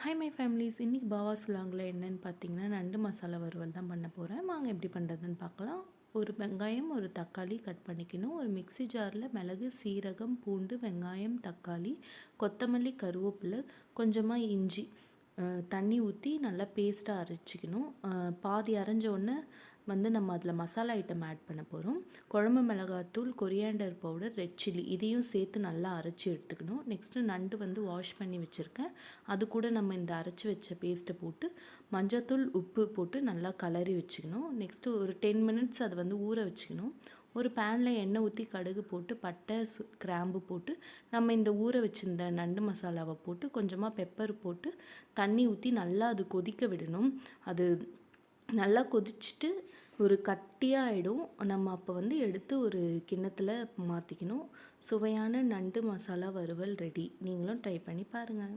Hi my families. இன்றைக்கி பாவா சுலாங்கில் என்னென்னு பார்த்தீங்கன்னா நண்டு மசாலா வறுவல் தான் பண்ண போகிறேன். வாங்க எப்படி பண்ணுறதுன்னு பார்க்கலாம். ஒரு வெங்காயம், ஒரு தக்காளி கட் பண்ணிக்கணும். ஒரு மிக்ஸி ஜாரில் மிளகு, சீரகம், பூண்டு, வெங்காயம், தக்காளி, கொத்தமல்லி, கருவேப்பிலை, கொஞ்சமாக இஞ்சி, தண்ணி ஊற்றி நல்லா பேஸ்ட்டாக அரைச்சிக்கணும். பாதி அரைஞ்ச உடனே நம்ம அதில் மசாலா ஐட்டம் ஆட் பண்ண போகிறோம். குழம்பு மிளகாத்தூள், கொரியாண்டர் பவுடர், ரெட் சில்லி இதையும் சேர்த்து நல்லா அரைச்சி எடுத்துக்கணும். நெக்ஸ்ட்டு நண்டு வாஷ் பண்ணி வச்சுருக்கேன். அது கூட நம்ம இந்த அரைச்சி வச்ச பேஸ்ட்டை போட்டு மஞ்சத்தூள், உப்பு போட்டு நல்லா கலரி வச்சுக்கணும். நெக்ஸ்ட்டு ஒரு 10 மினிட்ஸ் அதை ஊற வச்சுக்கணும். ஒரு பேனில் எண்ணெய் ஊற்றி கடுகு போட்டு பட்டை, கிராம்பு போட்டு நம்ம இந்த ஊற வச்சுருந்த நண்டு மசாலாவை போட்டு கொஞ்சமாக பெப்பர் போட்டு தண்ணி ஊற்றி நல்லா அது கொதிக்க விடணும். அது நல்லா கொதிச்சுட்டு ஒரு கட்டியாக ஆகிடும். நம்ம அப்போ எடுத்து ஒரு கிண்ணத்தில் மாற்றிக்கணும். சுவையான நண்டு மசாலா வறுவல் ரெடி. நீங்களும் ட்ரை பண்ணி பாருங்கள்.